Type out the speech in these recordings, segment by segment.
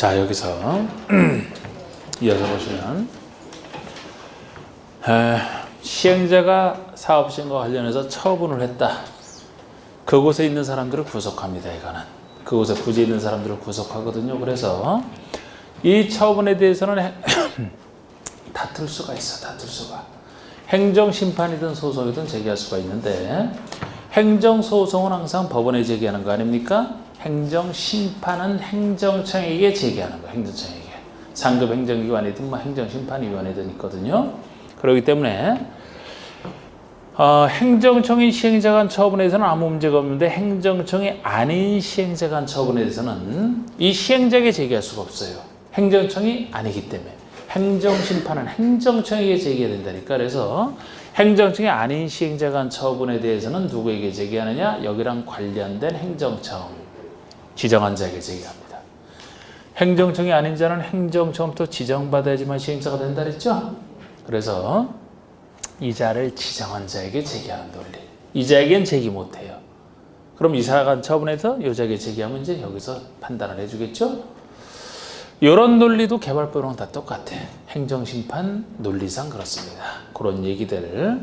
자, 여기서 이어서 보시면 시행자가 사업시행과 관련해서 처분을 했다. 그곳에 있는 사람들을 구속합니다. 이거는 그곳에 부재 있는 사람들을 구속하거든요. 그래서 이 처분에 대해서는 다툴 수가 있어. 다툴 수가. 행정심판이든 소송이든 제기할 수가 있는데 행정소송은 항상 법원에 제기하는 거 아닙니까? 행정심판은 행정청에게 제기하는 거. 행정청에게. 상급 행정기관이든 뭐 행정심판위원회든 있거든요. 그렇기 때문에 행정청이 시행자 간 처분에 대해서는 아무 문제가 없는데 행정청이 아닌 시행자 간 처분에 대해서는 이 시행자에게 제기할 수가 없어요. 행정청이 아니기 때문에. 행정심판은 행정청에게 제기해야 된다니까. 그래서 행정청이 아닌 시행자 간 처분에 대해서는 누구에게 제기하느냐? 여기랑 관련된 행정청 지정한 자에게 제기합니다. 행정청이 아닌 자는 행정청부터 지정받아야지만 시행자가 된다 그랬죠? 그래서 이 자를 지정한 자에게 제기하는 논리. 이 자에겐 제기 못해요. 그럼 이사 간 처분에서 이 자에게 제기하면 이제 여기서 판단을 해주겠죠? 이런 논리도 개발법이랑 다 똑같아. 행정심판 논리상 그렇습니다. 그런 얘기들.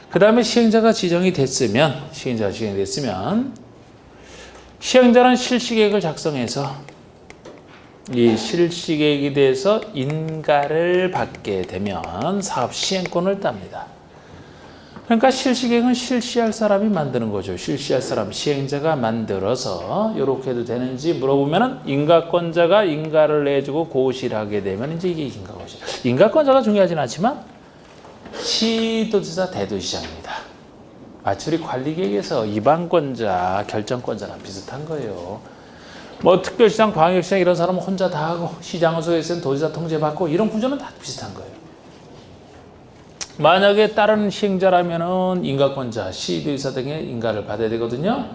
그 다음에 시행자가 지정이 됐으면, 시행자는 실시계획을 작성해서 이 실시계획에 대해서 인가를 받게 되면 사업 시행권을 땁니다. 그러니까 실시계획은 실시할 사람이 만드는 거죠. 실시할 사람, 시행자가 만들어서 이렇게 해도 되는지 물어보면은 인가권자가 인가를 내주고 고시하게 되면 이제 이게 인가고시. 인가권자가 중요하진 않지만 시도지사 대도시장입니다. 마추리 관리계획에서 이반권자, 결정권자랑 비슷한 거예요. 뭐 특별시장, 광역시장 이런 사람은 혼자 다 하고 시장을 소유했으면 도지사 통제받고 이런 구조는 다 비슷한 거예요. 만약에 다른 시행자라면은 인가권자, 시도지사 등의 인가를 받아야 되거든요.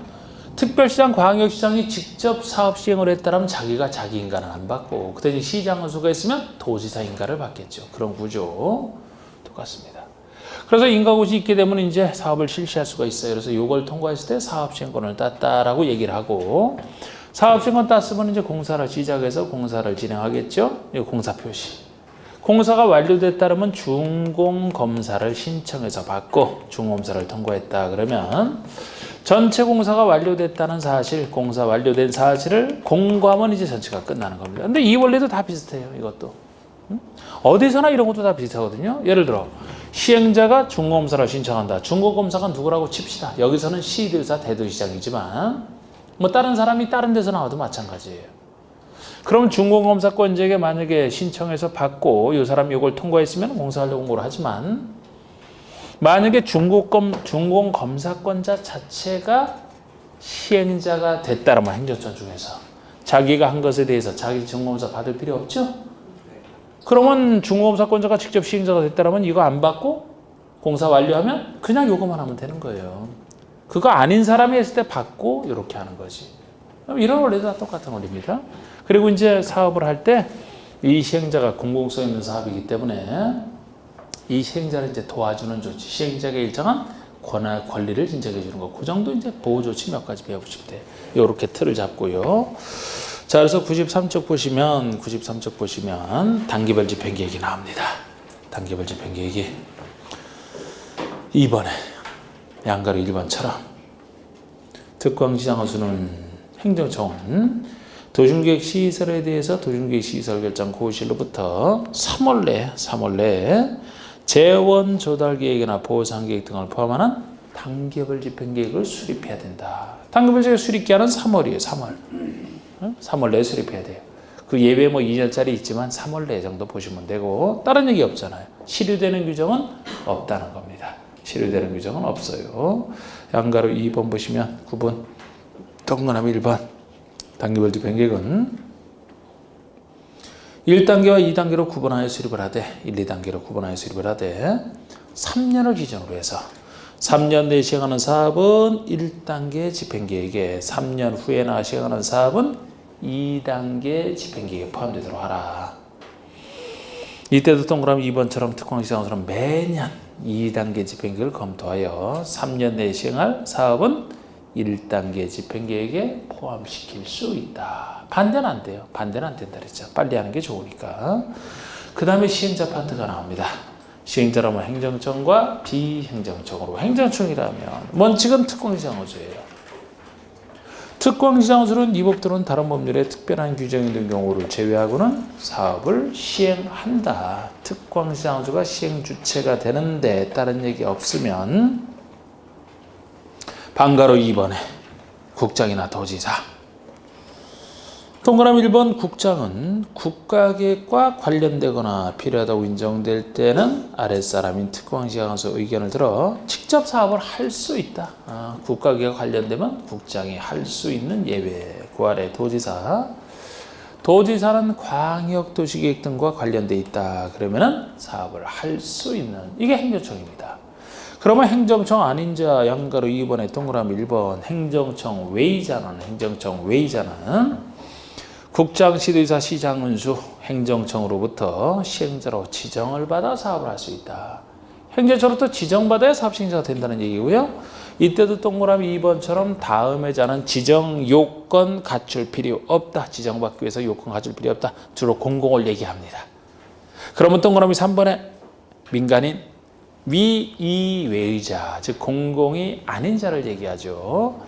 특별시장, 광역시장이 직접 사업 시행을 했다면 자기가 자기 인가는 안 받고 그 대신 시장을 소유했으면 도지사 인가를 받겠죠. 그런 구조 똑같습니다. 그래서 인가고시 있게 되면 이제 사업을 실시할 수가 있어요. 그래서 이걸 통과했을 때 사업 시행권을 땄다라고 얘기를 하고 사업 시행권 땄으면 이제 공사를 시작해서 공사를 진행하겠죠. 이 공사 표시. 공사가 완료됐다면 준공검사를 신청해서 받고 준공검사를 통과했다 그러면 전체 공사가 완료됐다는 사실, 공사 완료된 사실을 공고하면 이제 전체가 끝나는 겁니다. 근데 이 원리도 다 비슷해요. 이것도. 어디서나 이런 것도 다 비슷하거든요. 예를 들어 시행자가 준공검사를 신청한다. 준공검사가 누구라고 칩시다. 여기서는 시도지사 대도시장이지만 뭐 다른 사람이 다른 데서 나와도 마찬가지예요. 그럼 준공검사권자에게 만약에 신청해서 받고 이 사람이 이걸 통과했으면 공사하려고 공고를 하지만 만약에 준공검사권자 자체가 시행자가 됐다라면 행정처 중에서 자기가 한 것에 대해서 자기 준공검사 받을 필요 없죠? 그러면 준공검사권자가 직접 시행자가 됐다라면 이거 안 받고 공사 완료하면 그냥 요거만 하면 되는 거예요. 그거 아닌 사람이 했을 때 받고 이렇게 하는 거지. 이런 원리도 다 똑같은 원리입니다. 그리고 이제 사업을 할 때 이 시행자가 공공성 있는 사업이기 때문에 이 시행자를 이제 도와주는 조치, 시행자에게 일정한 권리를 인정해 주는 거. 그 정도 이제 보호 조치 몇 가지 배워보시면 돼요. 이렇게 틀을 잡고요. 자, 그래서 93쪽 보시면 단계별 집행계획이 나옵니다. 단계별 집행계획이 2번에 양가로 1번처럼 특광지정허수는 행정청은 도심계획 시설에 대해서 도심계획 시설 결정 고시로부터 3월 내에 재원 조달 계획이나 보상 계획 등을 포함하는 단계별 집행계획을 수립해야 된다. 단계별 집행 수립 기한은 3월이에요. 3월 내에 수립해야 돼요. 그 예외 뭐 2년짜리 있지만 3월 내 정도 보시면 되고 다른 얘기 없잖아요. 실효되는 규정은 없다는 겁니다. 실효되는 규정은 없어요. 양가로 2번 보시면 9번 동그라미 1번 단계별 집행계획은 1단계와 2단계로 구분하여 수립을 하되 1, 2단계로 구분하여 수립을 하되 3년을 기준으로 해서 3년 내에 시행하는 사업은 1단계 집행계획에 3년 후에나 시행하는 사업은 2단계 집행계획에 포함되도록 하라. 이때도 동그라미 2번처럼 특광시장처럼 매년 2단계 집행계획을 검토하여 3년 내에 시행할 사업은 1단계 집행계획에 포함시킬 수 있다. 반대는 안 돼요. 반대는 안 된다 그랬죠. 빨리 하는 게 좋으니까. 그 다음에 시행자 파트가 나옵니다. 시행자라면 행정청과 비행정청으로. 행정청이라면 원칙은 특권시장호수예요. 특권시장호수는 이 법들은 다른 법률에 특별한 규정이 있는 경우를 제외하고는 사업을 시행한다. 특권시장호수가 시행 주체가 되는데 다른 얘기 없으면 방가로 2번에 국장이나 도지사. 동그라미 1번 국장은 국가계획과 관련되거나 필요하다고 인정될 때는 아랫사람인 특권시장에서 의견을 들어 직접 사업을 할 수 있다. 국가계획과 관련되면 국장이 할 수 있는 예외. 그 아래 도지사. 도지사는 광역도시계획 등과 관련돼 있다. 그러면은 사업을 할 수 있는, 이게 행정청입니다. 그러면 행정청 아닌 자 양가로 2번에 동그라미 1번 행정청 외의자는 국장, 시도지사, 시장, 운수, 행정청으로부터 시행자로 지정을 받아 사업을 할 수 있다. 행정청으로부터 지정받아야 사업 시행자가 된다는 얘기고요. 이때도 동그라미 2번처럼 다음에 자는 지정 요건 갖출 필요 없다. 지정받기 위해서 요건 갖출 필요 없다. 주로 공공을 얘기합니다. 그러면 동그라미 3번에 민간인 위이외의자, 즉 공공이 아닌 자를 얘기하죠.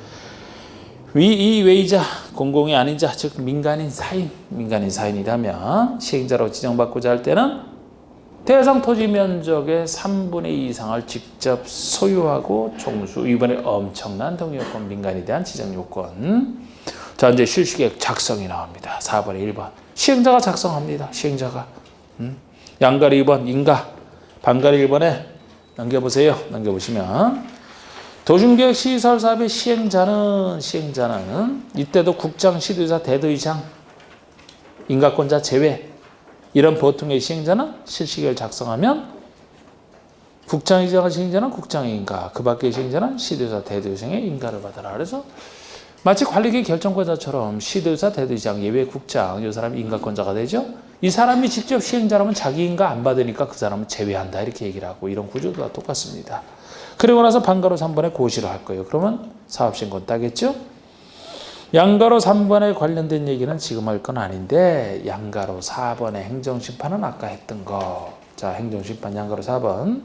위이외의자, 공공이 아닌 자, 즉 민간인 사인이라면 시행자로 지정받고자 할 때는 대상 토지 면적의 3분의 2 이상을 직접 소유하고 종수, 이번에 엄청난 동의요건, 민간에 대한 지정요건. 자, 이제 실시계획 작성이 나옵니다. 4번에 1번 시행자가 작성합니다. 시행자가. 양가리 2번 인가, 반가리 1번에 넘겨보세요. 넘겨보시면 도중계획 시설사업의 시행자는 이때도 국장, 시도지사, 대도의장, 인가권자 제외. 이런 보통의 시행자는 실시계획을 작성하면 국장이 지정한 시행자는 국장의 인가, 그 밖의 시행자는 시도지사, 대도의장의 인가를 받아라. 그래서 마치 관리계획 결정권자처럼 시도지사, 대도의장, 예외 국장, 이 사람이 인가권자가 되죠. 이 사람이 직접 시행자라면 자기 인가 안 받으니까 그 사람은 제외한다, 이렇게 얘기를 하고, 이런 구조도 똑같습니다. 그리고 나서 반가로 3번에 고시를 할 거예요. 그러면 사업시행권 따겠죠. 양가로 3번에 관련된 얘기는 지금 할 건 아닌데, 양가로 4번의 행정심판은 아까 했던 거. 자, 행정심판 양가로 4번.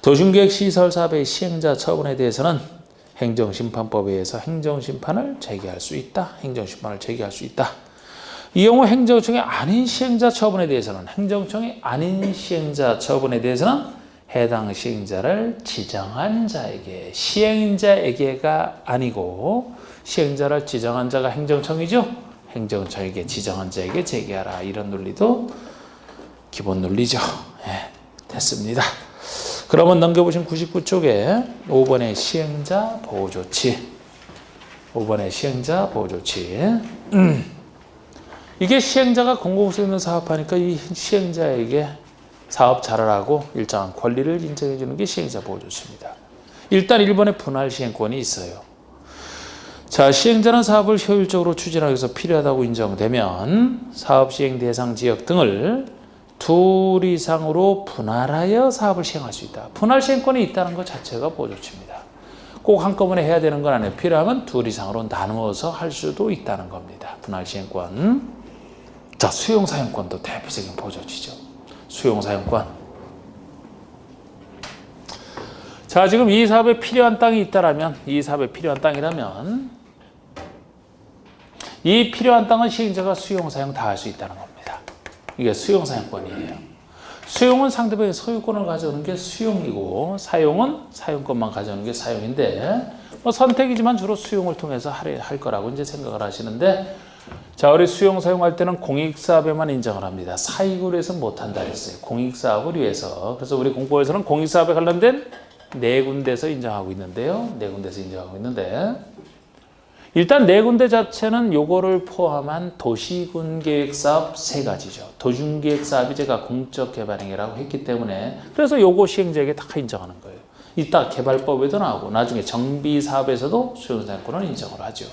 도중계획 시설사업의 시행자 처분에 대해서는 행정심판법에 의해서 행정심판을 제기할 수 있다. 행정심판을 제기할 수 있다. 이 경우 행정청이 아닌 시행자 처분에 대해서는 해당 시행자를 지정한 자에게, 시행자에게가 아니고 시행자를 지정한 자가 행정청이죠. 행정청에게 지정한 자에게 제기하라. 이런 논리도 기본 논리죠. 네, 됐습니다. 그러면 넘겨보신 99쪽에 5번의 시행자 보호조치. 5번의 시행자 보호조치. 이게 시행자가 공공수행을 사업하니까 이 시행자에게 사업 잘하라고 일정한 권리를 인정해 주는 게 시행자 보호조치입니다. 일단 1번에 분할 시행권이 있어요. 자, 시행자는 사업을 효율적으로 추진하기 위해서 필요하다고 인정되면 사업 시행 대상 지역 등을 2 이상으로 분할하여 사업을 시행할 수 있다. 분할 시행권이 있다는 것 자체가 보호조치입니다. 꼭 한꺼번에 해야 되는 건 아니에요. 필요하면 2 이상으로 나누어서 할 수도 있다는 겁니다. 분할 시행권. 자, 수용사용권도 대표적인 보호조치죠. 수용사용권. 자, 지금 이 사업에 필요한 땅이 있다라면, 이 사업에 필요한 땅이라면 이 필요한 땅은 시행자가 수용사용 다 할 수 있다는 겁니다. 이게 수용사용권이에요. 수용은 상대방의 소유권을 가져오는 게 수용이고, 사용은 사용권만 가져오는 게 사용인데, 뭐 선택이지만 주로 수용을 통해서 할 거라고 이제 생각을 하시는데, 자, 우리 수용 사용할 때는 공익사업에만 인정을 합니다. 사익을 위해서 못한다 했어요. 공익사업을 위해서. 그래서 우리 공법에서는 공익사업에 관련된 4군데에서 인정하고 있는데요. 4군데에서 인정하고 있는데, 일단 4군데 자체는 요거를 포함한 도시군계획사업 3가지죠. 도중계획사업이 제가 공적개발행위라고 했기 때문에, 그래서 요거 시행자에게 다 인정하는 거예요. 이따 개발법에도 나오고 나중에 정비사업에서도 수용사용권을 인정을 하죠.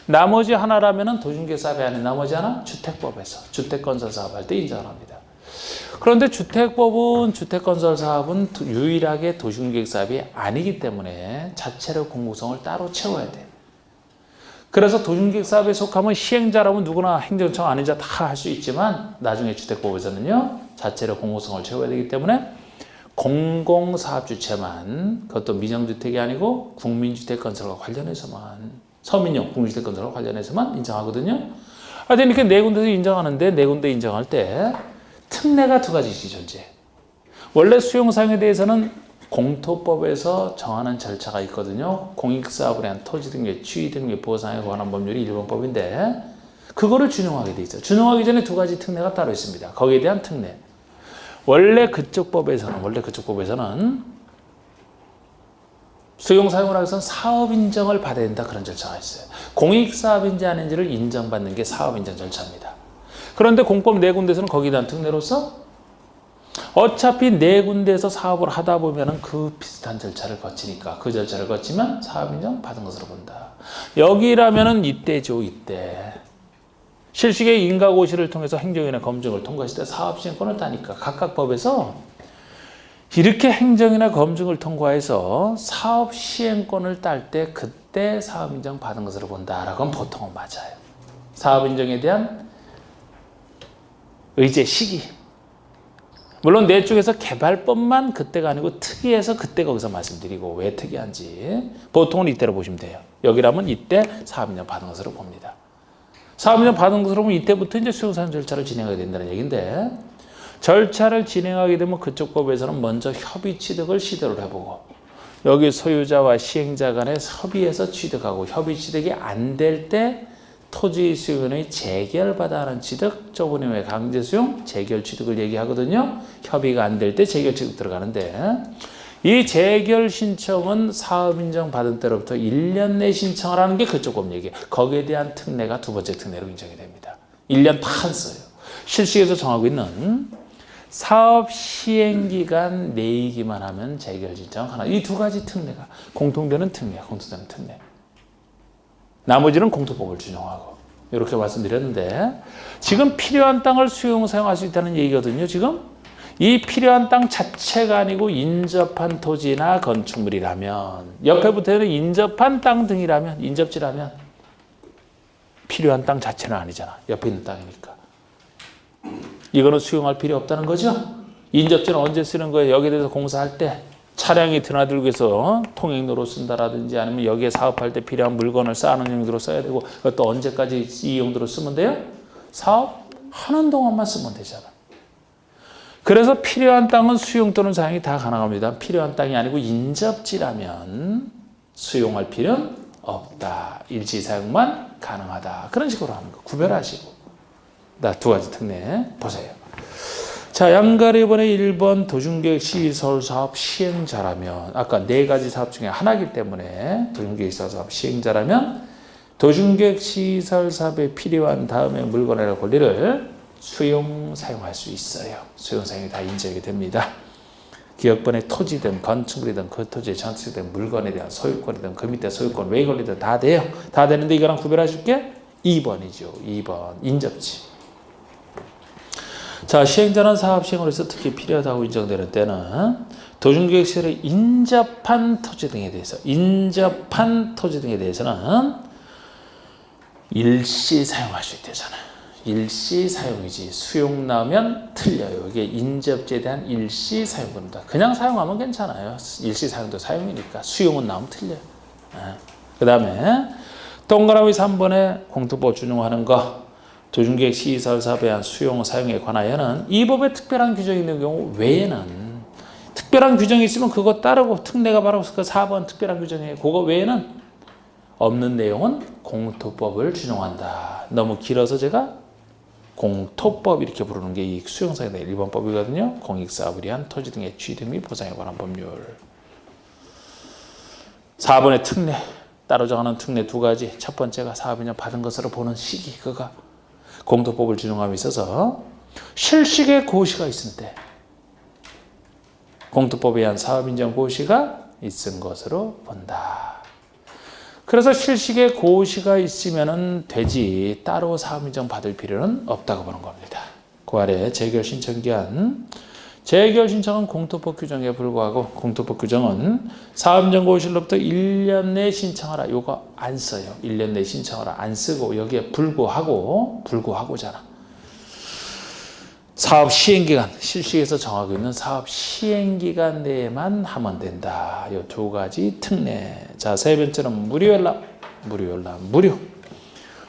나머지 하나라면은 도중계획사업이 아닌 나머지 하나 주택법에서 주택건설사업 할 때 인정을 합니다. 그런데 주택법은 주택건설사업은 유일하게 도시계획사업이 아니기 때문에 자체로 공고성을 따로 채워야 돼요. 그래서 도시계획사업에 속하면 시행자라면 누구나 행정청 아닌 자 다 할 수 있지만 나중에 주택법에서는요. 자체로 공고성을 채워야 되기 때문에 공공사업주체만, 그것도 민영주택이 아니고 국민주택건설과 관련해서만, 서민용 국민주택건설과 관련해서만 인정하거든요. 하여튼 이렇게 네 군데서 인정하는데 네 군데 인정할 때 특례가 두 가지씩 존재해요. 원래 수용사용에 대해서는 공토법에서 정하는 절차가 있거든요. 공익사업을 위한 토지 등의 취의 등의 보상에 관한 법률이 일본법인데 그거를 준용하게 돼 있어요. 준용하기 전에 두 가지 특례가 따로 있습니다. 거기에 대한 특례. 원래 그쪽 법에서는 수용사용을 하기 위해서는 사업인정을 받아야 된다, 그런 절차가 있어요. 공익사업인지 아닌지를 인정받는 게 사업인정 절차입니다. 그런데 공법 네 군데에서는 거기에 대한 특례로서 어차피 네 군데에서 사업을 하다 보면은 그 비슷한 절차를 거치니까 그 절차를 거치면 사업인정 받은 것으로 본다. 여기라면은 이때죠, 이때. 실시의 인가고시를 통해서 행정위원회 검증을 통과했을 때 사업시행권을 따니까 각각 법에서 이렇게 행정이나 검증을 통과해서 사업시행권을 딸 때 그때 사업인정 받은 것으로 본다라고 하면 보통은 맞아요. 사업인정에 대한 의제 시기. 물론 내 쪽에서 개발법만 그때가 아니고 특이해서 그때 거기서 말씀드리고 왜 특이한지 보통은 이때로 보시면 돼요. 여기라면 이때 사업인정 받은 것으로 봅니다. 사업인정 받은 것으로 보면 이때부터 이제 수용사용 절차를 진행하게 된다는 얘기인데 절차를 진행하게 되면 그쪽 법에서는 먼저 협의 취득을 시도를 해보고 여기 소유자와 시행자 간에 협의해서 취득하고 협의 취득이 안 될 때 토지 수용의 재결받아 하는 취득, 저번에 왜 강제 수용, 재결 취득을 얘기하거든요. 협의가 안 될 때 재결 취득 들어가는데 이 재결 신청은 사업인정 받은 때로부터 1년 내 신청을 하는 게 그쪽 법 얘기예요. 거기에 대한 특례가 두 번째 특례로 인정이 됩니다. 1년 반 써요. 실시에서 정하고 있는 사업 시행기간 내이기만 하면 재결 신청 하나. 이 두 가지 특례가 공통되는 특례야. 공통되는 특례. 나머지는 공토법을 준용하고 이렇게 말씀드렸는데 지금 필요한 땅을 수용 사용할 수 있다는 얘기거든요. 지금 이 필요한 땅 자체가 아니고 인접한 토지나 건축물이라면 옆에 붙어있는 인접한 땅 등이라면 인접지라면 필요한 땅 자체는 아니잖아. 옆에 있는 땅이니까 이거는 수용할 필요 없다는 거죠. 인접지는 언제 쓰는 거예요? 여기에 대해서 공사할 때 차량이 드나들기 위해서 통행로로 쓴다라든지 아니면 여기에 사업할 때 필요한 물건을 쌓는 용도로 써야 되고 그것도 언제까지 이 용도로 쓰면 돼요? 사업하는 동안만 쓰면 되잖아. 그래서 필요한 땅은 수용 또는 사용이 다 가능합니다. 필요한 땅이 아니고 인접지라면 수용할 필요는 없다. 일시 사용만 가능하다. 그런 식으로 하는 거 구별하시고 두 가지 특례 보세요. 자, 양가리 번에 1번 도중계획 시설사업 시행자라면 아까 네 가지 사업 중에 하나이기 때문에 도중계획 시설사업 시행자라면 도중계획 시설사업에 필요한 다음에 물건이나 권리를 수용 사용할 수 있어요. 수용 사용이 다 인정이 됩니다. 기업번의 토지든 건축물이든 그 토지에 전축된 물건에 대한 소유권이든 그 밑에 소유권 왜 권리든 다 돼요. 다 되는데 이거랑 구별하실 게 2번이죠. 2번 인접지. 자, 시행자는 사업 시행으로서 특히 필요하다고 인정되는 때는 도중계획시설에 인접한 토지 등에 대해서는 일시 사용할 수 있대잖아요. 일시 사용이지 수용 나오면 틀려요. 이게 인접지에 대한 일시 사용입니다. 그냥 사용하면 괜찮아요. 일시 사용도 사용이니까 수용은 나오면 틀려요. 그 다음에 동그라미 3번에 공토법 준용하는 거 도중계획 시설 사업에 대한 수용 사용에 관하여는 이 법에 특별한 규정이 있는 경우 외에는 특별한 규정이 있으면 그거 따르고 특례가 바로 그 4번 특별한 규정이에요. 그거 외에는 없는 내용은 공토법을 준용한다. 너무 길어서 제가 공토법 이렇게 부르는 게 이 수용사에 대한 1번 법이거든요. 공익사업을 위한 토지 등의 취득 및 보상에 관한 법률. 4번의 특례 따로 정하는 특례 두 가지. 첫 번째가 사업인정 받은 것으로 보는 시기. 그가 공토법을 준용함에 있어서 실식의 고시가 있을 때 공토법에 의한 사업인정 고시가 있은 것으로 본다. 그래서 실식의 고시가 있으면 되지 따로 사업인정 받을 필요는 없다고 보는 겁니다. 그 아래 재결 신청 기한. 재결 신청은 공토법 규정에 불구하고 공토법 규정은 사업연구원실로부터 1년 내에 신청하라. 요거 안 써요. 1년 내에 신청하라. 안 쓰고 여기에 불구하고잖아. 사업 시행기간, 실시에서 정하고 있는 사업 시행기간 내에만 하면 된다. 이 두 가지 특례. 자, 세 번째는 무료.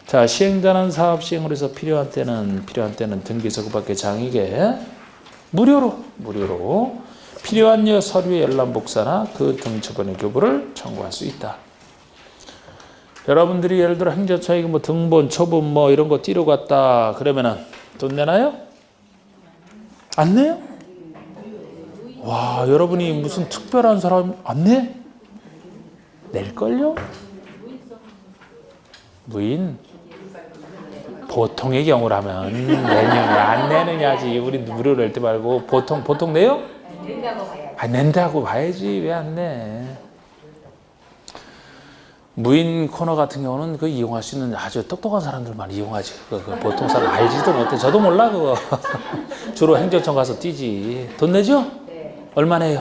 자, 시행자는 사업 시행을 해서 필요한 때는 등기소급받게 장에게 무료로 필요한 서류의 열람 복사나 그 등처분의 교부를 청구할 수 있다. 여러분들이 예를 들어 행정처에 뭐 등본, 초본 뭐 이런 거 띠러 갔다 그러면은 돈 내나요? 안 내요? 와, 여러분이 무슨 특별한 사람 안 내? 낼걸요? 무인. 보통의 경우라면 내느냐 안 내느냐지. 우리 무료로 낼 때 말고 보통 내요? 낸다고 봐야지. 낸다고 봐야지. 왜 안 내? 무인 코너 같은 경우는 그 이용할 수 있는 아주 똑똑한 사람들만 이용하지. 그 보통 사람 알지도 못해. 저도 몰라 그거. 주로 행정청 가서 뛰지. 돈 내죠? 네. 얼마 내요?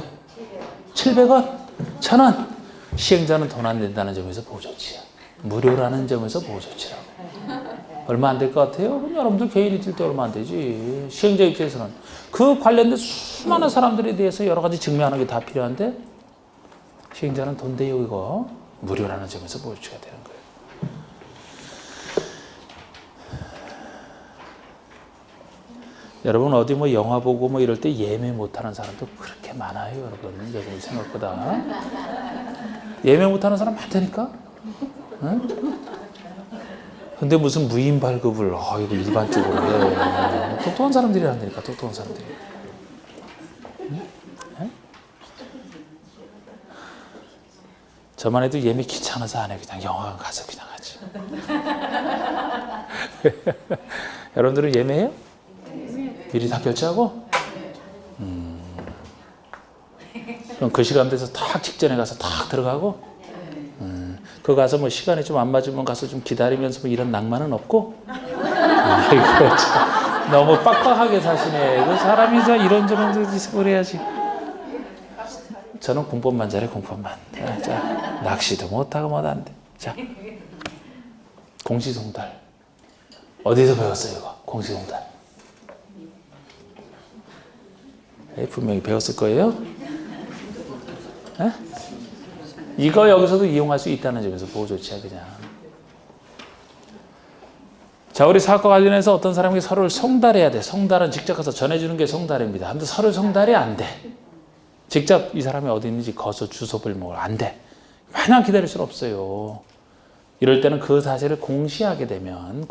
700원? 1000원? 시행자는 돈 안 낸다는 점에서 보호 조치야. 무료라는 점에서 보호 조치라고. 얼마 안 될 것 같아요? 그럼 여러분들 개인이 뛸 때 얼마 안 되지. 시행자 입장에서는 그 관련된 수많은 사람들에 대해서 여러 가지 증명하는 게 다 필요한데 시행자는 돈 대요 이거. 무료라는 점에서 보호 조치가 되는 거예요. 여러분 어디 뭐 영화 보고 뭐 이럴 때 예매 못하는 사람도 그렇게 많아요, 여러분 생각보다. 예매 못하는 사람 많다니까. 응? 근데 무슨 무인 발급을 이거 일반적으로 해. 똑똑한 사람들이 한다니까. 똑똑한 사람들이. 응? 응? 저만 해도 예매 귀찮아서 안 해. 그냥 영화관 가서 그냥 하지. 여러분들은 예매해요? 미리 다 결제하고? 그럼 그 시간 돼서 딱 직전에 가서 딱 들어가고? 그거 가서 뭐 시간이 좀 안 맞으면 가서 좀 기다리면서 뭐 이런 낭만은 없고? 아이고, 참, 너무 빡빡하게 사시네. 그 사람이 이런저런 짓을 해야지. 저는 공법만 잘해, 공법만. 자, 낚시도 못하고 못하는데. 자, 공시송달. 어디서 배웠어요, 이거? 공시송달. 분명히 배웠을 거예요. 에? 이거 여기서도 이용할 수 있다는 점에서 보호 조치야 그냥. 자, 우리 사업과 관련해서 어떤 사람에게 서류를 송달해야 돼. 송달은 직접 가서 전해주는 게 송달입니다. 근데 서류 송달이 안 돼. 직접 이 사람이 어디 있는지 거소 주소를 안 돼. 마냥 기다릴 수는 없어요. 이럴 때는 그 사실을 공시하게 되면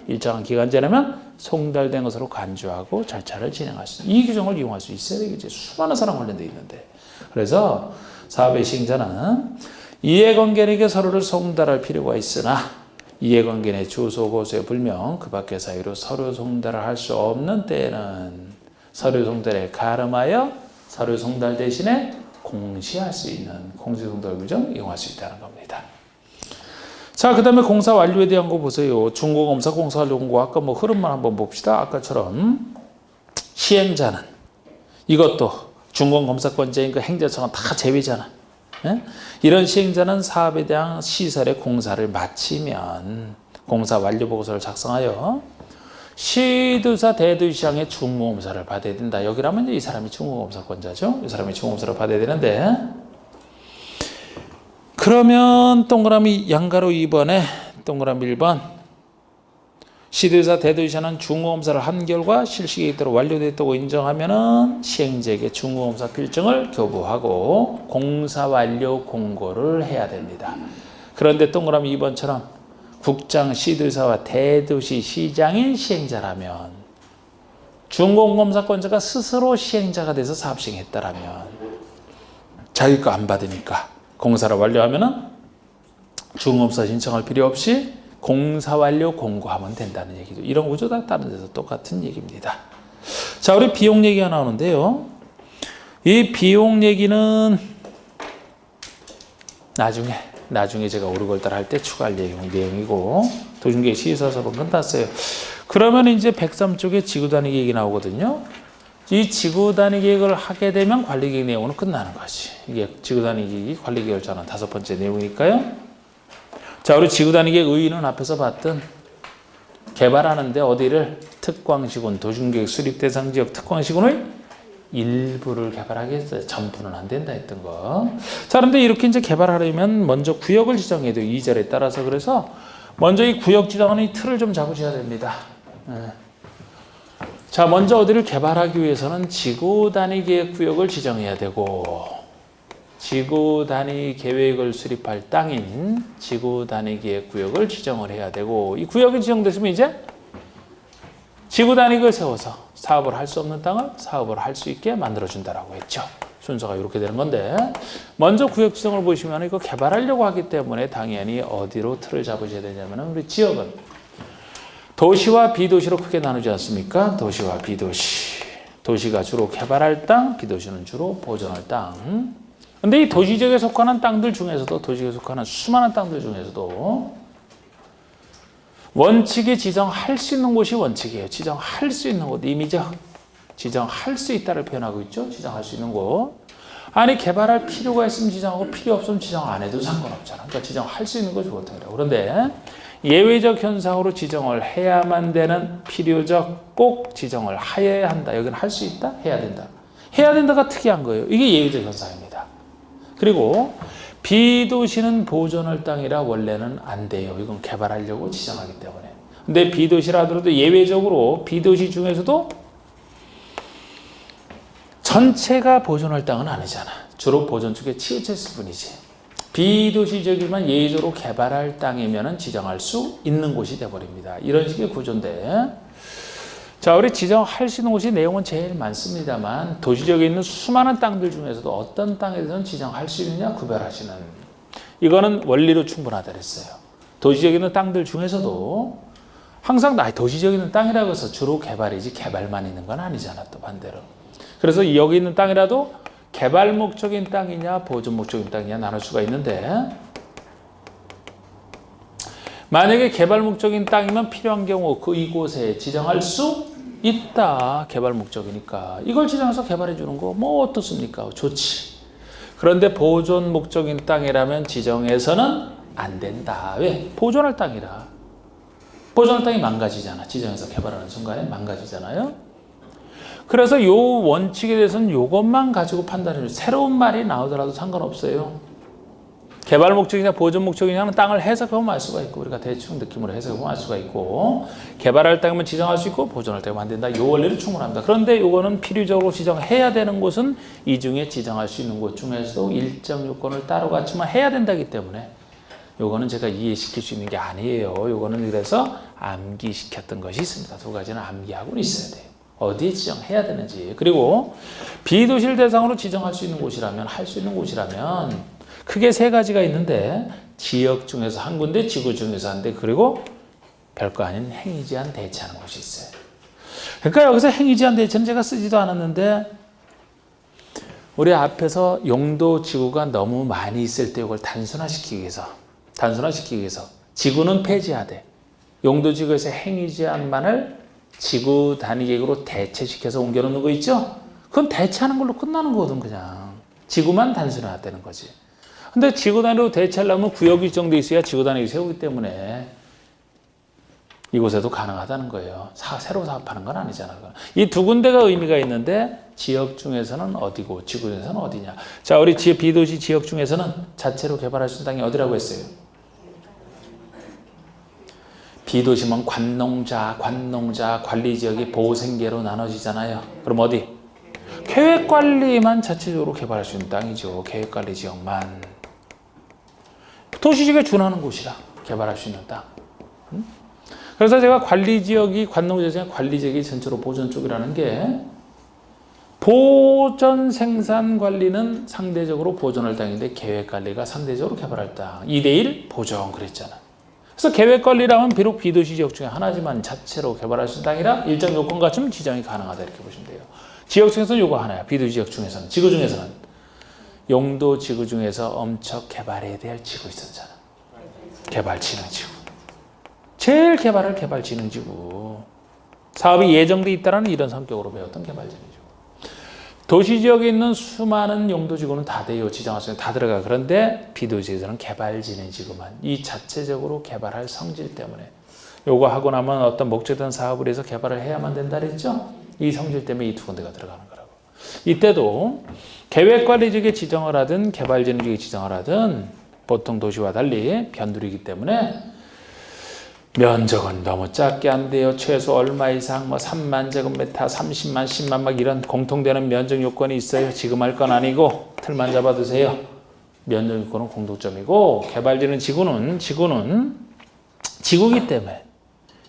일정한 기간 지나면 송달된 것으로 간주하고 절차를 진행할 수 있는 이 규정을 이용할 수 있어야 되겠지. 수많은 사람 관련돼 있는데. 그래서 사업의 시행자는 이해관계인에게 서류를 송달할 필요가 있으나 이해관계인의 주소 고소에 불명 그 밖의 사유로 서류 송달을 할 수 없는 때에는 서류 송달에 가름하여 서류 송달 대신에 공시할 수 있는 공시송달 규정 이용할 수 있다는 겁니다. 자, 그 다음에 공사 완료에 대한 거 보세요. 준공검사 공사 완료 공고 아까 뭐 흐름만 한번 봅시다. 아까처럼 시행자는 이것도 준공검사권자인 그 행정처는 다 제외잖아. 예? 이런 시행자는 사업에 대한 시설의 공사를 마치면 공사 완료 보고서를 작성하여 시도사 대도시장의 준공검사를 받아야 된다. 여기라면 이제 이 사람이 준공검사권자죠. 이 사람이 준공검사를 받아야 되는데 그러면 동그라미 양가로 2번에 동그라미 1번 시도사 대도시장은 준공검사를 한 결과 실시에 있도록 완료됐다고 인정하면은 시행자에게 준공검사 필증을 교부하고 공사 완료 공고를 해야 됩니다. 그런데 동그라미 2번처럼 국장 시도사와 대도시 시장이 시행자라면 준공검사권자가 스스로 시행자가 돼서 사업 시행했다라면 자기 거 안 받으니까 공사를 완료하면은 준공검사 신청할 필요 없이 공사 완료 공고하면 된다는 얘기죠. 이런 구조 다 다른 데서 똑같은 얘기입니다. 자, 우리 비용 얘기가 나오는데요. 이 비용 얘기는 나중에 제가 오르골달 할 때 추가할 내용이고 도중계 시사서번 끝났어요. 그러면 이제 103쪽에 지구 단위 계획이 나오거든요. 이 지구 단위 계획을 하게 되면 관리 계획 내용은 끝나는 거지. 이게 지구 단위 계획이 관리 계획을 전한 5번째 내용이니까요. 자, 우리 지구 단위 계획 의의는 앞에서 봤던 개발하는데 어디를 특광시군, 도심계획 수립 대상 지역 특광시군의 일부를 개발하겠어요. 전부는 안 된다 했던 거. 자, 그런데 이렇게 이제 개발하려면 먼저 구역을 지정해야 돼요. 2절에 따라서. 그래서 먼저 이 구역 지정하는 이 틀을 좀 잡으셔야 됩니다. 자, 먼저 어디를 개발하기 위해서는 지구 단위 계획 구역을 지정해야 되고, 지구 단위 계획을 수립할 땅인 지구 단위 계획 구역을 지정을 해야 되고, 이 구역이 지정됐으면 이제 지구 단위를 세워서 사업을 할 수 없는 땅을 사업을 할 수 있게 만들어준다라고 했죠. 순서가 이렇게 되는 건데, 먼저 구역 지정을 보시면 이거 개발하려고 하기 때문에 당연히 어디로 틀을 잡으셔야 되냐면, 우리 지역은 도시와 비도시로 크게 나누지 않습니까? 도시와 비도시. 도시가 주로 개발할 땅, 비도시는 주로 보존할 땅. 근데 이 도시지역에 속하는 땅들 중에서도, 도시지역에 속하는 수많은 땅들 중에서도 원칙에 지정할 수 있는 곳이 원칙이에요. 지정할 수 있는 곳, 임의적. 지정할 수 있다를 표현하고 있죠. 지정할 수 있는 곳. 아니, 개발할 필요가 있으면 지정하고 필요 없으면 지정 안 해도 상관없잖아. 그러니까 지정할 수 있는 것이 보통이라고. 그런데 예외적 현상으로 지정을 해야만 되는, 필요적 꼭 지정을 해야 한다. 여기는 할 수 있다? 해야 된다. 해야 된다가 특이한 거예요. 이게 예외적 현상입니다. 그리고 비도시는 보존할 땅이라 원래는 안 돼요. 이건 개발하려고 지정하기 때문에. 근데 비도시라 하더라도 예외적으로 비도시 중에서도 전체가 보존할 땅은 아니잖아. 주로 보존 쪽에 치우쳤을 뿐이지. 비도시적이지만 예외적으로 개발할 땅이면 지정할 수 있는 곳이 되어버립니다. 이런 식의 구조인데, 자, 우리 지정할 수 있는 곳이 내용은 제일 많습니다만, 도시적에 있는 수많은 땅들 중에서도 어떤 땅에 대해서는 지정할 수 있느냐 구별하시는, 이거는 원리로 충분하다 그랬어요. 도시적에 있는 땅들 중에서도 항상 도시적에 있는 땅이라고 해서 주로 개발이지 개발만 있는 건 아니잖아, 또 반대로. 그래서 여기 있는 땅이라도 개발 목적인 땅이냐 보존 목적인 땅이냐 나눌 수가 있는데, 만약에 개발 목적인 땅이면 필요한 경우 이곳에 지정할 수 있다. 개발 목적이니까 이걸 지정해서 개발해 주는 거 뭐 어떻습니까? 좋지. 그런데 보존 목적인 땅이라면 지정해서는 안 된다. 왜? 보존할 땅이라. 보존할 땅이 망가지잖아. 지정해서 개발하는 순간에 망가지잖아요. 그래서 요 원칙에 대해서는 요것만 가지고 판단해요. 새로운 말이 나오더라도 상관없어요. 개발 목적이냐 보존 목적이냐는 땅을 해석해보면 알 수가 있고, 우리가 대충 느낌으로 해석해보면 알 수가 있고, 개발할 땅이면 지정할 수 있고 보존할 땅이면 안 된다. 요 원리는 충분합니다. 그런데 요거는 필요적으로 지정해야 되는 곳은 이 중에 지정할 수 있는 곳 중에서도 일정 요건을 따로 갖추면 해야 된다기 때문에 요거는 제가 이해시킬 수 있는 게 아니에요. 요거는 그래서 암기시켰던 것이 있습니다. 두 가지는 암기하고는 있어야 돼요. 어디에 지정해야 되는지. 그리고 비도시를 대상으로 지정할 수 있는 곳이라면, 할 수 있는 곳이라면 크게 세 가지가 있는데, 지역 중에서 한 군데, 지구 중에서 한 대, 그리고 별거 아닌 행위제한 대체하는 곳이 있어요. 그러니까 여기서 행위제한 대체는 제가 쓰지도 않았는데, 우리 앞에서 용도 지구가 너무 많이 있을 때 이걸 단순화시키기 위해서 지구는 폐지하되 용도 지구에서 행위제한만을 지구 단위 계획으로 대체시켜서 옮겨놓는 거 있죠? 그건 대체하는 걸로 끝나는 거거든. 그냥 지구만 단순화되는 거지. 근데 지구 단위로 대체하려면 구역이 지정돼 있어야 지구 단위를 세우기 때문에 이곳에도 가능하다는 거예요. 새로 사업하는 건 아니잖아. 이 두 군데가 의미가 있는데, 지역 중에서는 어디고 지구 중에서는 어디냐. 자, 우리 비도시 지역 중에서는 자체로 개발할 수 있는 땅이 어디라고 했어요? 비도시면 관농자, 관리지역이 보생계로 나눠지잖아요. 그럼 어디? 계획관리만 자체적으로 개발할 수 있는 땅이죠. 계획관리 지역만. 도시지역에 준하는 곳이라 개발할 수 있는 땅. 그래서 제가 관리지역이, 관농지역 중에 관리지역이 전체로 보존 쪽이라는 게, 보존 생산 관리는 상대적으로 보존할 땅인데 계획관리가 상대적으로 개발할 땅. 2대1 보존 그랬잖아. 그래서 계획관리라면 비록 비도시 지역 중에 하나지만 자체로 개발할 수 있는 땅이라 일정 요건 갖추면 지정이 가능하다 이렇게 보시면 돼요. 지역 중에서는 요거 하나야. 비도시 지역 중에서는. 지구 중에서는 용도 지구 중에서 엄청 개발해야 될 지구 있었잖아. 개발진흥지구. 제일 개발할 개발진흥지구. 사업이 예정돼 있다는 이런 성격으로 배웠던 개발진이죠. 도시 지역에 있는 수많은 용도지구는 다 돼요. 지정할 수 있는 다 들어가. 그런데 비도시에서는 개발진해지구만. 이 자체적으로 개발할 성질 때문에 요거 하고 나면 어떤 목적된 사업을 해서 개발을 해야만 된다 그랬죠. 이 성질 때문에 이 두 군데가 들어가는 거라고. 이때도 계획관리직에 지정을 하든 개발진직에 지정을 하든 보통 도시와 달리 변두리이기 때문에 면적은 너무 작게 안 돼요. 최소 얼마 이상 3만 제곱미터, 30만, 10만 막 이런 공통되는 면적 요건이 있어요. 지금 할 건 아니고 틀만 잡아두세요. 면적 요건은 공통점이고 개발지는 지구는 지구기 때문에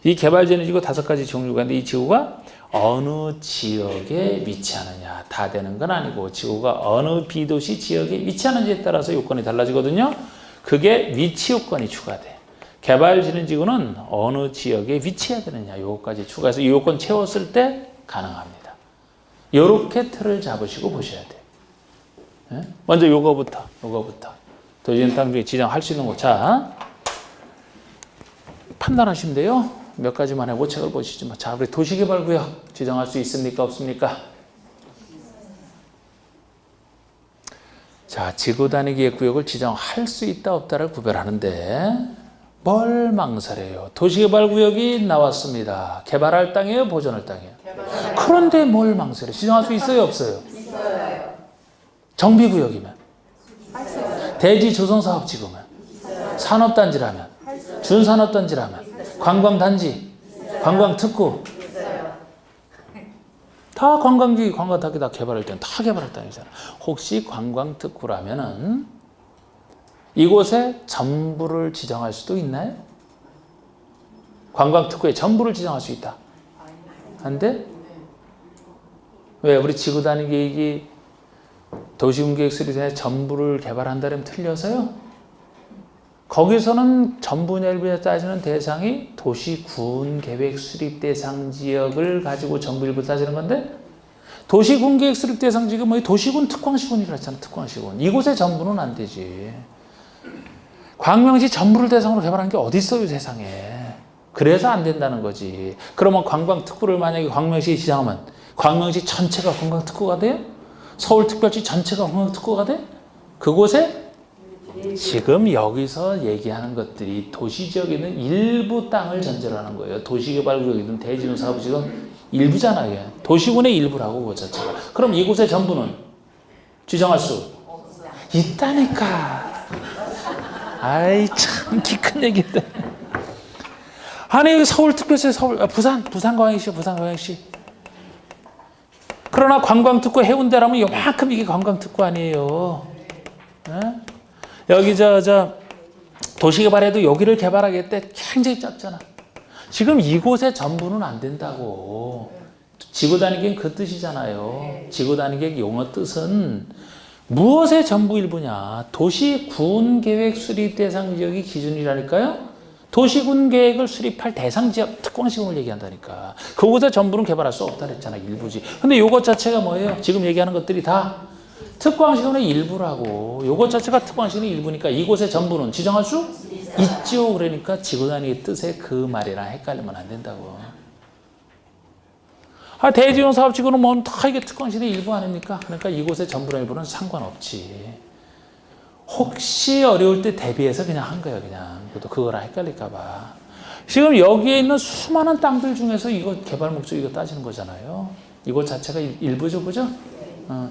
이 개발지는 지구 5가지 종류가 있는데 이 지구가 어느 지역에 위치하느냐 다 되는 건 아니고 지구가 어느 비도시 지역에 위치하는지에 따라서 요건이 달라지거든요. 그게 위치 요건이 추가돼. 개발진흥지구는 어느 지역에 위치해야 되느냐 요거까지 추가해서 이 요건 채웠을 때 가능합니다. 요렇게 틀을 잡으시고 보셔야 돼요. 네? 먼저 요거부터 도시진 땅 중에 지정할 수 있는 거. 자, 판단하시면 돼요. 몇 가지만 해보 책을 보시죠. 자, 우리 도시개발구역 지정할 수 있습니까? 없습니까? 자, 지구단위기획 구역을 지정할 수 있다 없다를 구별하는데 뭘 망설여요? 도시개발구역이 나왔습니다. 개발할 땅이에요? 보존할 땅이에요? 그런데 뭘 망설여요? 지정할 수 있어요? 없어요? 있어요. 정비구역이면? 대지조성사업지구면? 산업단지라면? 준산업단지라면? 관광단지? 관광특구? 다 관광지, 관광단지 다 개발할 때는 다 개발할 땅이잖아요. 혹시 관광특구라면은 이곳에 전부를 지정할 수도 있나요? 관광특구에 전부를 지정할 수 있다. 안 돼? 왜? 우리 지구단위계획이 도시군계획 수립에 전부를 개발한다면 틀려서요? 거기서는 전부일부에 따지는 대상이 도시군계획 수립 대상 지역을 가지고 전부일부 따지는 건데 도시군계획 수립 대상 지역은 뭐 도시군 특광시군이라 했잖아. 특광시군. 이곳에 전부는 안 되지. 광명시 전부를 대상으로 개발한 게 어디 있어요 세상에. 그래서 안 된다는 거지. 그러면 관광특구를 만약에 광명시에 지정하면 광명시 전체가 관광특구가 돼요? 서울특별시 전체가 관광특구가 돼? 그곳에 지금 여기서 얘기하는 것들이 도시지역에 있는 일부 땅을 전제로 하는 거예요. 도시개발구역이든 대지정사업지역은 일부잖아요. 도시군의 일부라고 그 자체가. 그럼 이곳에 전부는 지정할 수 있다니까. 아이 참 키 큰 얘기인데. 아니 서울특별시 부산광역시. 그러나 관광특구 해운대라면 요만큼 이게 관광특구 아니에요. 네? 여기 도시개발해도 여기를 개발하겠대 굉장히 짧잖아. 지금 이곳에 전부는 안 된다고. 지구단위계획 그 뜻이잖아요. 지구단위계획 용어 뜻은 무엇의 전부 일부냐? 도시군계획 수립 대상 지역이 기준이라니까요. 도시군계획을 수립할 대상 지역 특광시군을 얘기한다니까. 그곳에 전부는 개발할 수 없다 그랬잖아. 일부지. 근데 이것 자체가 뭐예요? 지금 얘기하는 것들이 다 특광시군의 일부라고. 이것 자체가 특광시군의 일부니까 이곳에 전부는 지정할 수 있죠. 그러니까 지구단위의 뜻의 그 말이랑 헷갈리면 안 된다고. 대지용 사업지구는 뭐 다 이게 특광시의 일부 아닙니까? 그러니까 이곳의 전부나 일부는 상관없지. 혹시 어려울 때 대비해서 그냥 한 거예요, 그냥. 그거랑 헷갈릴까봐. 지금 여기에 있는 수많은 땅들 중에서 이거 개발 목적 이거 따지는 거잖아요. 이곳 자체가 일부죠, 그죠?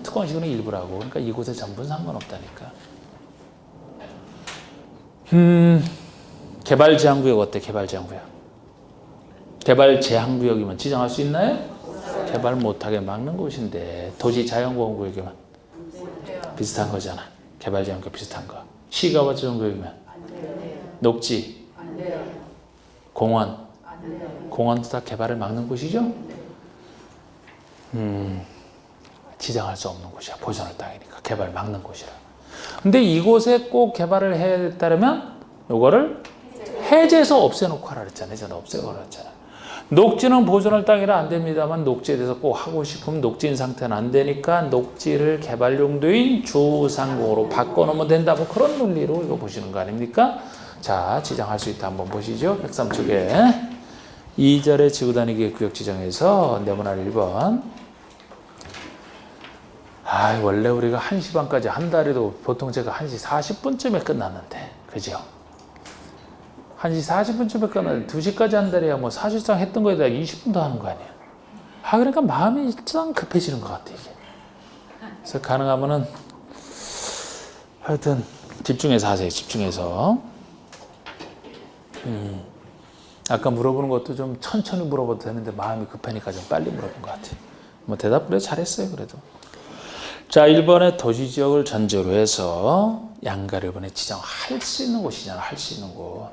특광시구는 일부라고. 그러니까 이곳의 전부는 상관없다니까. 개발 제한구역 어때? 개발 제한구역. 개발 제한구역이면 지정할 수 있나요? 개발 못하게 막는 곳인데 도시 자연보호구역이면 비슷한 거잖아. 개발 제한구역 비슷한 거. 시가와 지정구역이면 녹지, 공원, 공원도 다 개발을 막는 곳이죠. 지정할 수 없는 곳이야. 보존할 땅이니까 개발 막는 곳이라. 근데 이곳에 꼭 개발을 해야 됐다면 요거를 해제해서 없애놓고 하라 그랬잖아. 예전에 없애고 하라 그랬잖아. 녹지는 보존할 땅이라 안 됩니다만 녹지에 대해서 꼭 하고 싶으면 녹지인 상태는 안 되니까 녹지를 개발 용도인 주상공으로 바꿔놓으면 된다. 뭐 그런 논리로 이거 보시는 거 아닙니까? 자, 지정할 수 있다 한번 보시죠. 103쪽에 2절에 지구단위 구역 지정해서 네모난 1번. 원래 우리가 1시 반까지 한 달에도 보통 제가 1시 40분쯤에 끝났는데, 그죠? 1시 40분쯤에 끝났는데 2시까지 한 달이야 뭐 사실상 했던 거에다 20분 더 하는 거 아니에요? 그러니까 마음이 일단 급해지는 것 같아, 이게. 그래서 가능하면은 하여튼 집중해서 하세요, 집중해서. 아까 물어보는 것도 좀 천천히 물어봐도 되는데 마음이 급하니까 좀 빨리 물어본 것 같아요. 뭐 대답을 잘했어요, 그래도. 자, 1번에 도시지역을 전제로 해서 양가를 이번에 지정할 수 있는 곳이잖아, 할 수 있는 곳.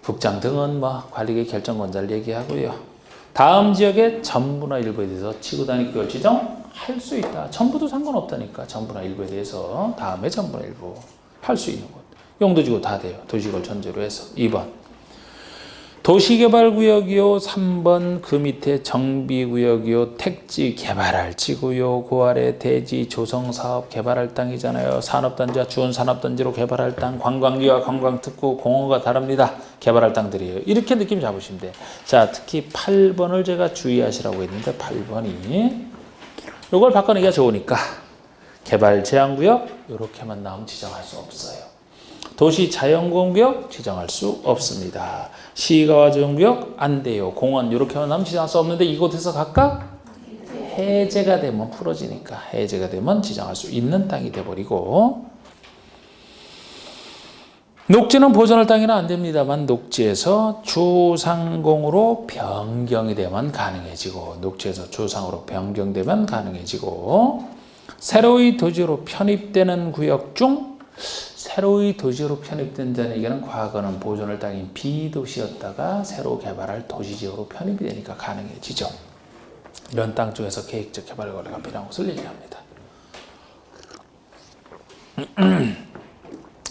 북장 등은 뭐 관리계 결정권자를 얘기하고요. 다음 지역의 전부나 일부에 대해서 지구단위 구역 지정할 수 있다. 전부도 상관없다니까. 전부나 일부에 대해서 다음에 전부나 일부 할 수 있는 곳. 용도지구 다 돼요. 도시지역을 전제로 해서. 2번. 도시개발구역이요. 3번 그 밑에 정비구역이요. 택지 개발할 지구요. 그 아래 대지 조성사업 개발할 땅이잖아요. 산업단지와 주원산업단지로 개발할 땅, 관광지와 관광특구, 공원과 다릅니다. 개발할 땅들이에요. 이렇게 느낌 잡으시면 돼. 자, 특히 8번을 제가 주의하시라고 했는데 8번이 이걸 바꿔내기가 좋으니까 개발 제한구역 이렇게만 나오면 지정할 수 없어요. 도시 자연공원구역 지정할 수 없습니다. 시가와조정구역 안 돼요. 공원 이렇게만 하면 지정할 수 없는데 이곳에서 각각 해제가 되면 풀어지니까 해제가 되면 지정할 수 있는 땅이 돼버리고 녹지는 보존할 땅이나 안 됩니다만 녹지에서 주상공으로 변경이 되면 가능해지고 녹지에서 주상으로 변경되면 가능해지고 새로이 도지로 편입되는 구역 중 새로이 도시로 편입된다는 얘기는 과거는 보존할 땅인 비도시였다가 새로 개발할 도시지역으로 편입이 되니까 가능해지죠. 이런 땅 쪽에서 계획적 개발 거래가 필요한 것을 얘기합니다.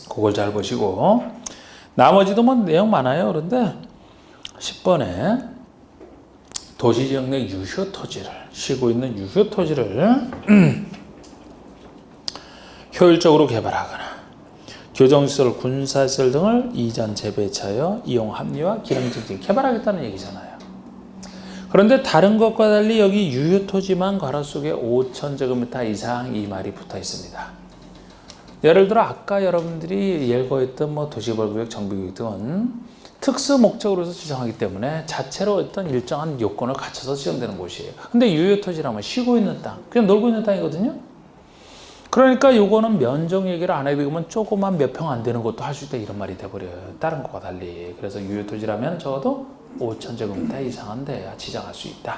그걸 잘 보시고 나머지도 뭐 내용 많아요. 그런데 10번에 도시지역 내 유효 토지를 쉬고 있는 유효 토지를 효율적으로 개발하거나 교정시설, 군사시설 등을 이전 재배차여 이용 합리화, 기능 증진 개발하겠다는 얘기잖아요. 그런데 다른 것과 달리 여기 유효 토지만 괄호 속에 5,000제곱미터 이상 이 말이 붙어 있습니다. 예를 들어 아까 여러분들이 예고했던 뭐 도시개발구역, 정비구역 등은 특수 목적으로서 지정하기 때문에 자체로 어떤 일정한 요건을 갖춰서 지정되는 곳이에요. 근데 유효 토지라면 쉬고 있는 땅, 그냥 놀고 있는 땅이거든요. 그러니까 요거는 면적 얘기를 안 해도 되면 조그만 몇 평 안 되는 것도 할 수 있다 이런 말이 돼버려요. 다른 것과 달리. 그래서 유효토지라면 적어도 5,000제곱미터 이상은 돼야 지정할 수 있다.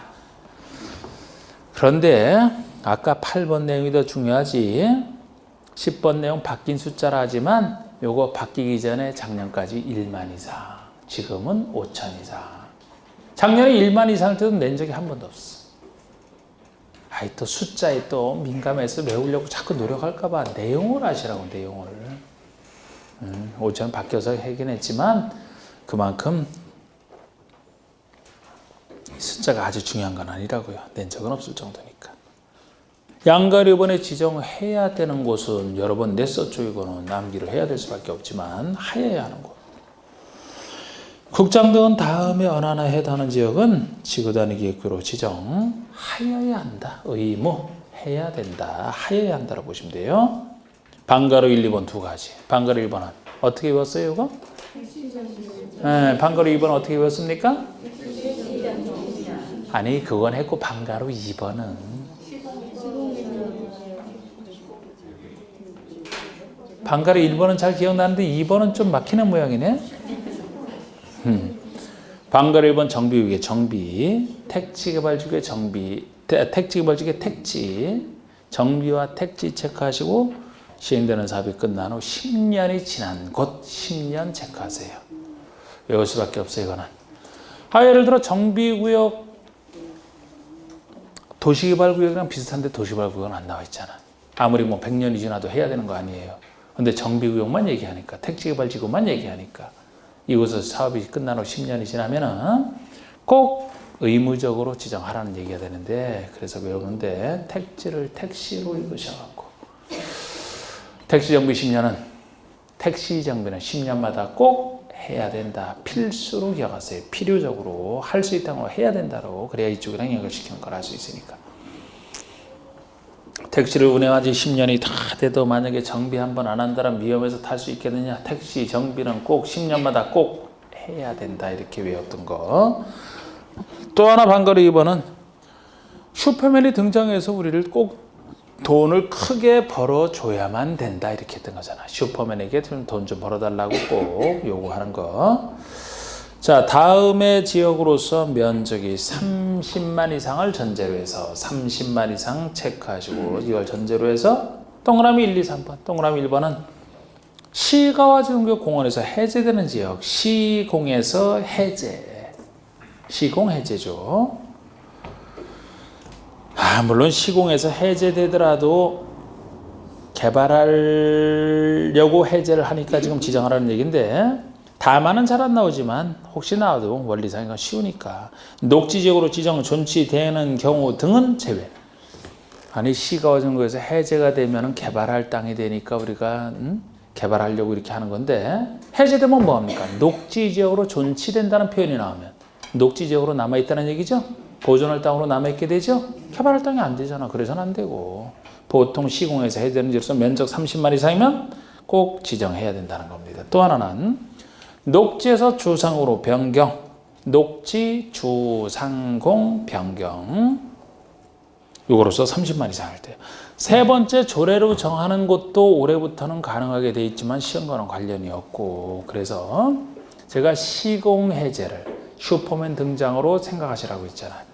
그런데 아까 8번 내용이 더 중요하지. 10번 내용 바뀐 숫자라 하지만 요거 바뀌기 전에 작년까지 1만 이상, 지금은 5,000 이상. 작년에 1만 이상을 때도 낸 적이 한 번도 없어. 또 숫자에 또 민감해서 외우려고 자꾸 노력할까봐 내용을 아시라고, 내용을. 5,000 바뀌어서 하긴 했지만 그만큼 숫자가 아주 중요한 건 아니라고요. 낸 적은 없을 정도니까. 양가를 이번에 지정해야 되는 곳은 여러 번 냈었죠. 이거는 남기를 해야 될 수밖에 없지만 하여야 하는 곳. 국장 등은 다음에 어느 하나 해당하는 지역은 지구단위 계획구로 지정하여야 한다. 의무, 해야 된다. 하여야 한다라고 보시면 돼요. 방가로 1, 2번 두 가지. 방가로 1번은 어떻게 외웠어요, 이거? 네, 방가로 2번 어떻게 외웠습니까? 아니, 그건 했고 방가로 2번은 방가로 1번은 잘 기억나는데 2번은 좀 막히는 모양이네. 방가로 1번 정비구역의 정비, 택지개발지구의 정비, 택지개발지구의 택지, 정비와 택지 체크하시고 시행되는 사업이 끝난 후 10년이 지난 곳 10년 체크하세요. 외울 수밖에 없어요, 이거는. 예를 들어 정비구역, 도시개발구역이랑 비슷한데 도시개발구역은 안 나와 있잖아. 아무리 뭐 100년이 지나도 해야 되는 거 아니에요. 근데 정비구역만 얘기하니까, 택지개발지구만 얘기하니까 이곳에서 사업이 끝난 후 10년이 지나면은 꼭 의무적으로 지정하라는 얘기가 되는데, 그래서 외우는데 택지를 택시로 읽으셔갖고 택시 정비 10년은 택시 정비는 10년마다 꼭 해야 된다. 필수로 기억하세요. 필요적으로 할 수 있다는 걸 해야 된다고. 그래야 이쪽이랑 연결시키는 걸 알 수 있으니까. 택시를 운행한 지 10년이 다 돼도 만약에 정비 한번 안 한다면 위험해서 탈 수 있겠느냐. 택시 정비는 꼭 10년마다 꼭 해야 된다. 이렇게 외웠던 거. 또 하나 반가로 2번은 슈퍼맨이 등장해서 우리를 꼭 돈을 크게 벌어줘야만 된다. 이렇게 했던 거잖아. 슈퍼맨에게 돈 좀 벌어달라고 꼭 요구하는 거. 자, 다음의 지역으로서 면적이 30만 이상을 전제로 해서 30만 이상 체크하시고 이걸 전제로 해서 동그라미 1, 2, 3번. 동그라미 1번은 시가와 지금교 공원에서 해제되는 지역. 시공에서 해제. 시공 해제죠. 물론 시공에서 해제되더라도 개발하려고 해제를 하니까 지금 지정하라는 얘기인데 다만은 잘 안 나오지만 혹시 나와도 원리상 이건 쉬우니까 녹지지역으로 지정 존치되는 경우 등은 제외. 아니 시가와 증거에서 해제가 되면 개발할 땅이 되니까 우리가 개발하려고 이렇게 하는 건데 해제되면 뭐합니까? 녹지지역으로 존치된다는 표현이 나오면 녹지지역으로 남아있다는 얘기죠? 보존할 땅으로 남아있게 되죠? 개발할 땅이 안 되잖아. 그래서는 안 되고 보통 시공에서 해제되는 지역에서 면적 30만 이상이면 꼭 지정해야 된다는 겁니다. 또 하나는 녹지에서 주상으로 변경, 녹지 주상공 변경 이거로서 30만 이상 할 때. 세 번째 조례로 정하는 것도 올해부터는 가능하게 돼 있지만 시험과는 관련이 없고 그래서 제가 시공 해제를 슈퍼맨 등장으로 생각하시라고 했잖아요.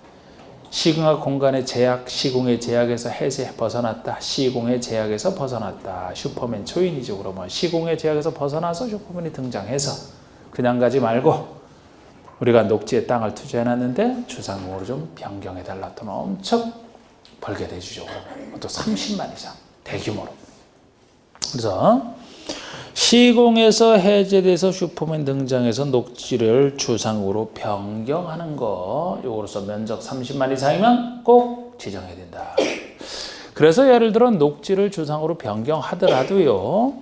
시공학 공간의 제약, 시공의 제약에서 해제 벗어났다. 시공의 제약에서 벗어났다. 슈퍼맨 초인이죠. 그러면 시공의 제약에서 벗어나서 슈퍼맨이 등장해서 그냥 가지 말고 우리가 녹지에 땅을 투자해놨는데 주상공으로 좀 변경해달라. 돈 엄청 벌게 내주죠. 그러면 또 30만 이상 대규모로. 그래서 시공에서 해제돼서 슈퍼맨 등장해서 녹지를 주상으로 변경하는 거 요거로서 면적 30만 이상이면 꼭 지정해야 된다. 그래서 예를 들어 녹지를 주상으로 변경하더라도요.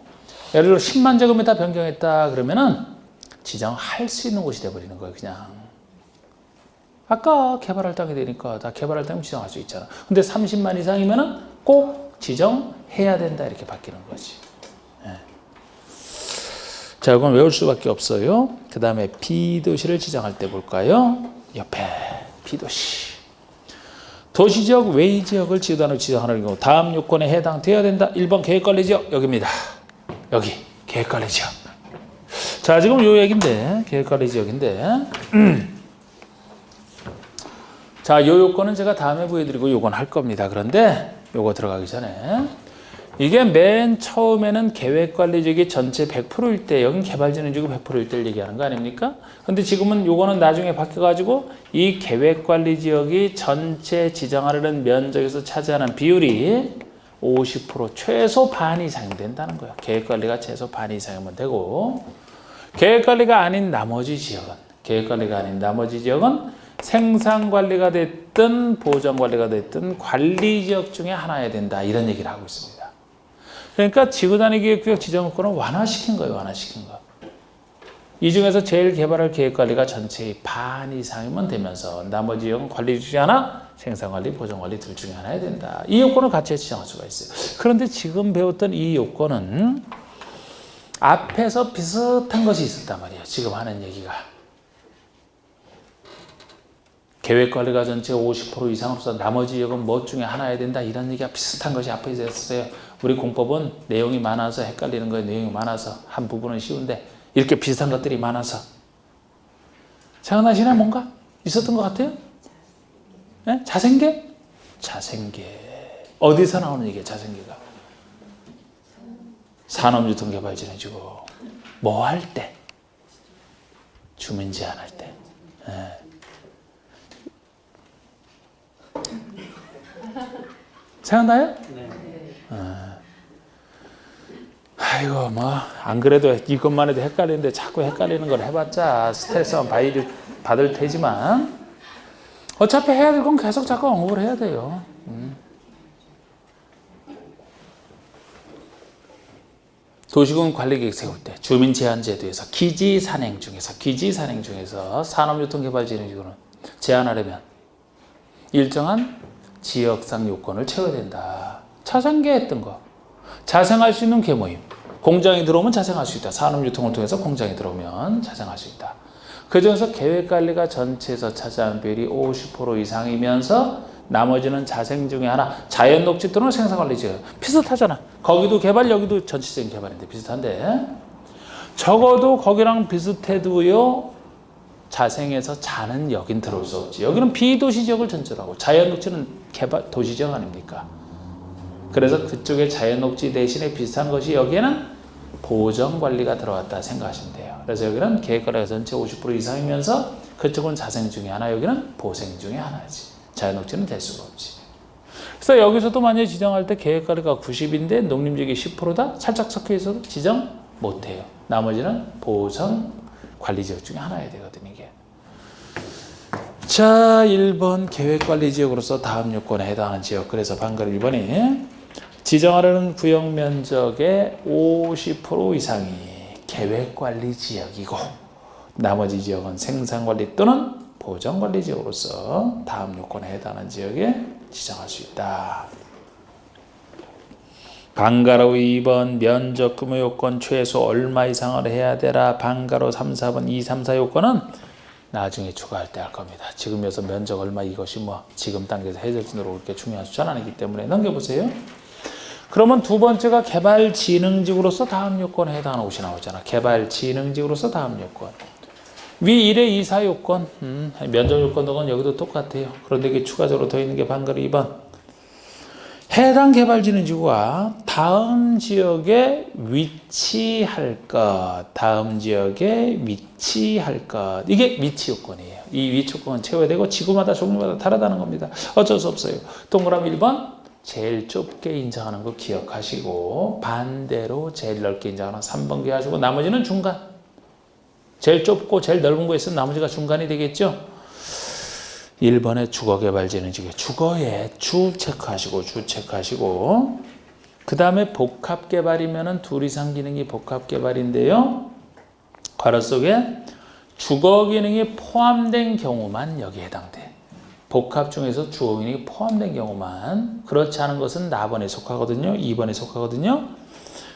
예를 들어 10만 제곱미터 변경했다 그러면은 지정할 수 있는 곳이 돼버리는 거예요. 그냥 아까 개발할 땅이 되니까 다 개발할 땅이면 지정할 수 있잖아. 근데 30만 이상이면은 꼭 지정해야 된다 이렇게 바뀌는 거지. 자, 이건 외울 수밖에 없어요. 그 다음에 B도시를 지정할 때 볼까요? 옆에 B도시. 도시지역 외의 지역을 지도단으로 지정하는 경우 다음 요건에 해당되어야 된다. 1번 계획관리지역 여기입니다. 여기 계획관리지역. 자, 지금 요 얘기인데 계획관리지역인데 자, 요 요건은 제가 다음에 보여드리고 요건 할 겁니다. 그런데 요거 들어가기 전에 이게 맨 처음에는 계획관리지역이 전체 100%일 때 여긴 개발진흥지구 100%일 때를 얘기하는 거 아닙니까? 근데 지금은 요거는 나중에 바뀌어가지고 이 계획관리지역이 전체 지정하려는 면적에서 차지하는 비율이 50% 최소 반 이상이 된다는 거예요. 계획관리가 최소 반 이상이면 되고 계획관리가 아닌 나머지 지역은 생산관리가 됐든 보전관리가 됐든 관리지역 중에 하나여야 된다. 이런 얘기를 하고 있습니다. 그러니까 지구단위기획구역 지정권을 완화시킨 거예요. 완화시킨 거. 이 중에서 제일 개발할 계획관리가 전체의 반 이상이면 되면서 나머지 지역은 관리 중에 하나, 생산관리, 보전관리 둘 중에 하나여야 된다. 이 요건을 같이 지정할 수가 있어요. 그런데 지금 배웠던 이 요건은 앞에서 비슷한 것이 있었단 말이에요. 지금 하는 얘기가. 계획관리가 전체 50% 이상 없어 나머지 지역은 뭐 중에 하나여야 된다. 이런 얘기가 비슷한 것이 앞에 있었어요. 우리 공법은 내용이 많아서 헷갈리는 거예요. 내용이 많아서 한 부분은 쉬운데 이렇게 비슷한 것들이 많아서 생각나시나요? 뭔가 있었던 것 같아요? 네? 자생계? 자생계 어디서 나오는 얘기예요? 자생계가 산업유통개발진흥지구 뭐 할 때? 주민 제한할 때. 네. 생각나요? 네. 아이고 뭐 안 그래도 이것만 해도 헷갈리는데 자꾸 헷갈리는 걸 해봤자 스트레스만 받을 테지만 어차피 해야 될 건 계속 자꾸 언급을 해야 돼요. 도시군 관리계획 세울 때 주민제한제도에서 기지산행 중에서 산업유통개발진흥지구는 제한하려면 일정한 지역상 요건을 채워야 된다. 자생계했던 거. 자생할 수 있는 계모임. 공장이 들어오면 자생할 수 있다. 산업유통을 통해서 공장이 들어오면 자생할 수 있다. 그중에서 계획관리가 전체에서 차지하는 비율이 50% 이상이면서 나머지는 자생 중에 하나, 자연녹지 또는 생산관리지역. 비슷하잖아. 거기도 개발, 여기도 전체적인 개발인데 비슷한데 적어도 거기랑 비슷해도요. 자생에서 자는 여긴 들어올 수 없지. 여기는 비도시 지역을 전제로 하고 자연녹지는 개발 도시 지역 아닙니까? 그래서 그쪽에 자연녹지 대신에 비슷한 것이 여기에는 보정관리가 들어왔다 생각하시면 돼요. 그래서 여기는 계획관리가 전체 50% 이상이면서 그쪽은 자생 중에 하나, 여기는 보생 중에 하나지. 자연녹지는 될 수가 없지. 그래서 여기서도 만약에 지정할 때 계획관리가 90인데 농림지역이 10%다? 살짝 섞여 있어도 지정 못해요. 나머지는 보정 관리지역 중에 하나여야 되거든요. 이게. 자, 1번 계획관리지역으로서 다음 요건에 해당하는 지역. 그래서 방금 1번이 지정하려는 구역면적의 50% 이상이 계획관리지역이고 나머지 지역은 생산관리 또는 보정관리지역으로서 다음 요건에 해당하는 지역에 지정할 수 있다. 방가로 2번 면적 규모 요건 최소 얼마 이상을 해야 되라. 방가로 3, 4번 2, 3, 4 요건은 나중에 추가할 때 할 겁니다. 지금 여기서 면적 얼마 이것이 뭐 지금 단계에서 해결진으로 그렇게 중요한 숫자는 아니기 때문에 넘겨보세요. 그러면 두 번째가 개발진흥지구로서 다음 요건에 해당하는 곳이 나오잖아. 개발진흥지구로서 다음 요건. 위 1의 2, 4 요건. 면적 요건 등은 여기도 똑같아요. 그런데 이게 추가적으로 더 있는 게 방가로 2번. 해당 개발진흥지구가 다음 지역에 위치할 것. 다음 지역에 위치할 것. 이게 위치 요건이에요. 이 위치 요건은 채워야 되고 지구마다 종류마다 다르다는 겁니다. 어쩔 수 없어요. 동그라미 1번. 제일 좁게 인정하는 거 기억하시고 반대로 제일 넓게 인정하는 3번 기억하시고 나머지는 중간. 제일 좁고 제일 넓은 거 있으면 나머지가 중간이 되겠죠. 1번에 주거개발진흥지구. 주거에 주 체크하시고 그 다음에 복합개발이면 둘 이상 기능이 복합개발인데요. 괄호 속에 주거기능이 포함된 경우만 여기에 해당돼. 복합 중에서 주거기능이 포함된 경우만. 그렇지 않은 것은 나번에 속하거든요. 2번에 속하거든요.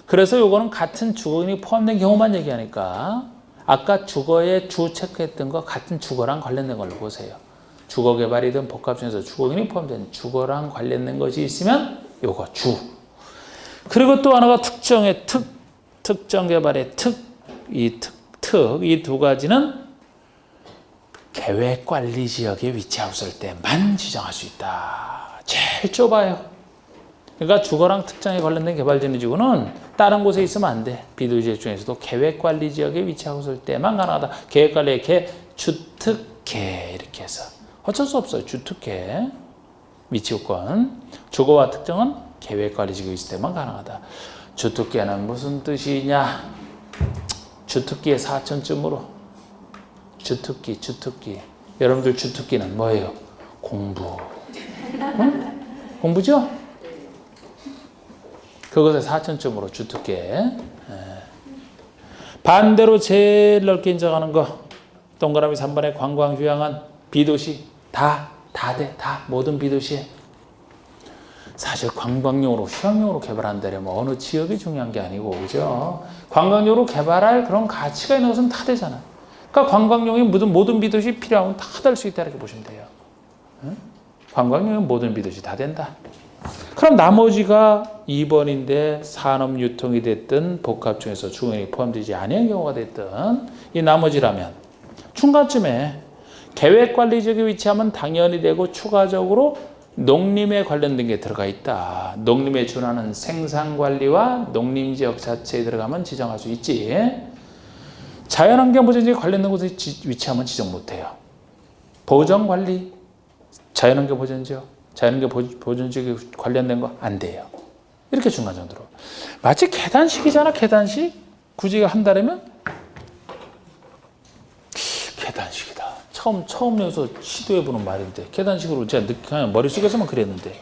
그래서 요거는 같은 주거기능이 포함된 경우만 얘기하니까 아까 주거에 주 체크했던 거 같은 주거랑 관련된 걸로 보세요. 주거개발이든 복합 중에서 주거기능이 포함된 주거랑 관련된 것이 있으면 요거 주. 그리고 또 하나가 특정의 특정개발의 이 두 가지는 계획관리지역에 위치하고 있을 때만 지정할 수 있다. 제일 좁아요. 그러니까 주거랑 특정에 관련된 개발진흥지구는 다른 곳에 있으면 안 돼. 비도시지역 중에서도 계획관리지역에 위치하고 있을 때만 가능하다. 계획관리의 계, 주특계 이렇게 해서. 어쩔 수 없어요. 주특계, 위치요건. 주거와 특정은 계획관리지역에 있을 때만 가능하다. 주특계는 무슨 뜻이냐? 주특기의 4천쯤으로. 주특기. 여러분들 주특기는 뭐예요? 공부. 응? 공부죠? 그것의 4천점으로 주특계. 반대로 제일 넓게 인정하는 거. 동그라미 3번에 관광휴양한 비도시. 다 모든 비도시에. 사실 관광용으로 휴양용으로 개발한다면 어느 지역이 중요한 게 아니고 그죠? 관광용으로 개발할 그런 가치가 있는 것은 다 되잖아. 그러니까 관광용이 모든 비도시 필요하면 다 될 수 있다 이렇게 보시면 돼요. 응? 관광용은 모든 비도시 다 된다. 그럼 나머지가 2번인데 산업유통이 됐든 복합 중에서 주거기능이 포함되지 않은 경우가 됐든 이 나머지라면 중간쯤에 계획관리지역에 위치하면 당연히 되고 추가적으로 농림에 관련된 게 들어가 있다. 농림에 준하는 생산관리와 농림지역 자체에 들어가면 지정할 수 있지. 자연환경 보전지에 관련된 곳에 위치하면 지정 못해요. 보정관리, 자연환경 보전지역, 자연환경 보전지역에 관련된 거 안 돼요. 이렇게 중간 정도로. 마치 계단식이잖아. 계단식. 굳이 한다면 계단식이다. 처음 여기서 시도해보는 말인데 계단식으로 제가 그냥 머릿속에서만 그렸는데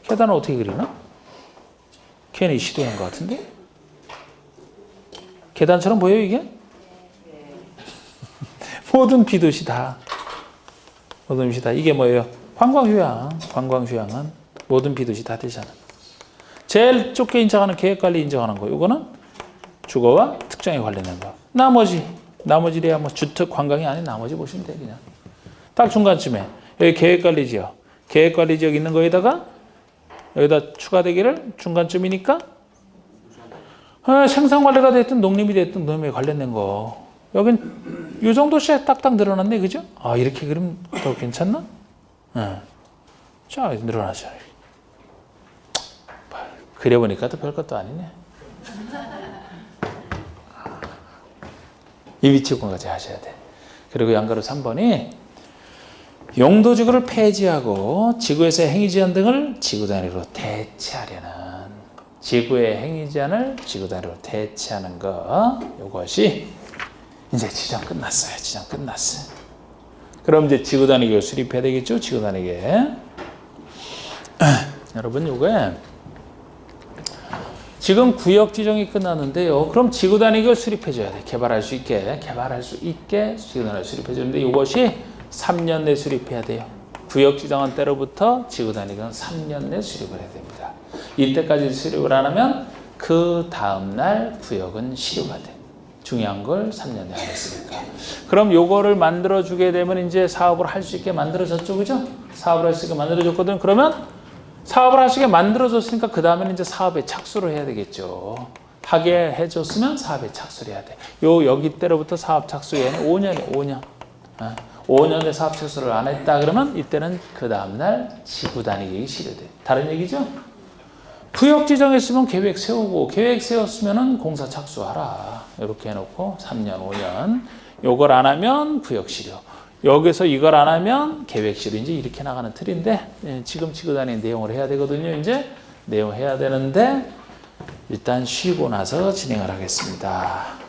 계단을 어떻게 그리나? 괜히 시도한 것 같은데? 계단처럼 보여요 이게? 모든 비도시 다. 모든 비도시 다. 이게 뭐예요? 관광휴양. 관광휴양은 모든 비도시 다 되잖아. 제일 좁게 인정하는 계획관리 인정하는 거. 이거는 주거와 특정에 관련된 거. 나머지래야 뭐 주택 관광이 아닌 나머지 보시면 돼 그냥. 딱 중간쯤에 여기 계획관리지역. 계획관리지역 있는 거에다가 여기다 추가되기를 중간쯤이니까 생산관리가 됐든 농림이 됐든 농림에 관련된 거. 여긴 이 정도씩 딱딱 늘어났네, 그죠? 아 이렇게 그럼 더 괜찮나? 자 늘어나죠. 그려보니까 또 별것도 아니네. 이 위치 공까지 하셔야 돼. 그리고 양가로 3번이 용도지구를 폐지하고 지구에서의 행위제한 등을 지구단위로 대체하려는 지구의 행위제한을 지구단위로 대체하는 거. 이것이 이제 지정 끝났어요. 지정 끝났어요. 그럼 이제 지구단위계 수립해야 되겠죠? 지구단위계. 여러분 요게 지금 구역 지정이 끝났는데요. 그럼 지구단위계를 수립해줘야 돼. 개발할 수 있게 지구단위를 수립해주는데 이것이 3년 내 수립해야 돼요. 구역 지정한 때로부터 지구단위계는 3년 내 수립을 해야 됩니다. 이때까지 수립을 안 하면 그 다음날 구역은 실효가 돼. 중요한 걸 3년 내에 안 했으니까. 그럼 요거를 만들어주게 되면 이제 사업을 할 수 있게 만들어졌죠. 그죠? 사업을 할 수 있게 만들어졌거든. 그러면 사업을 할 수 있게 만들어줬으니까 그 다음에는 이제 사업에 착수를 해야 되겠죠. 하게 해줬으면 사업에 착수를 해야 돼. 여기 때로부터 사업 착수에는 5년. 5년에 사업 착수를 안 했다 그러면 이때는 그 다음날 지구단위계획이 실효돼. 다른 얘기죠? 구역 지정했으면 계획 세우고 계획 세웠으면 공사 착수하라. 이렇게 해놓고 3년, 5년. 요걸 안 하면 구역 실효. 여기서 이걸 안 하면 계획 실효. 이제 이렇게 나가는 틀인데 지금 지구단위 내용을 해야 되거든요. 이제 내용 해야 되는데 일단 쉬고 나서 진행을 하겠습니다.